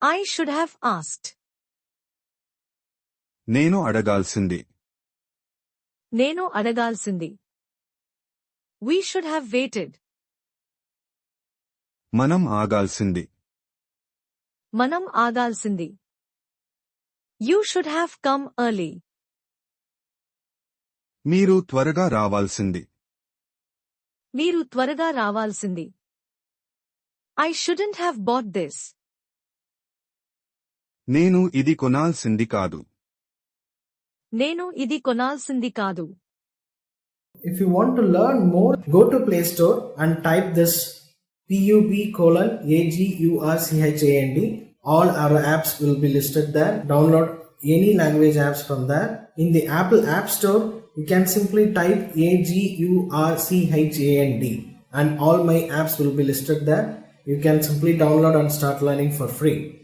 I should have asked. నేను అడగాల్సింది. నేను అడగాల్సింది. We should have waited. మనం ఆగాల్సింది. మనం ఆగాల్సింది. You should have come early. మీరు త్వరగా రావాల్సింది. మీరు త్వరగా రావాల్సింది. I shouldn't have bought this. నేను ఇది కొనాల్సింది కాదు. నేను ఇది కొనాల్సింది కాదు. If you want to learn more, go to Play Store and type this PUB:\AGURCHAND. All our apps will be listed there. Download any language apps from there. In the Apple App Store, you can simply type AGURCHAND and all my apps will be listed there. You can simply download and start learning for free.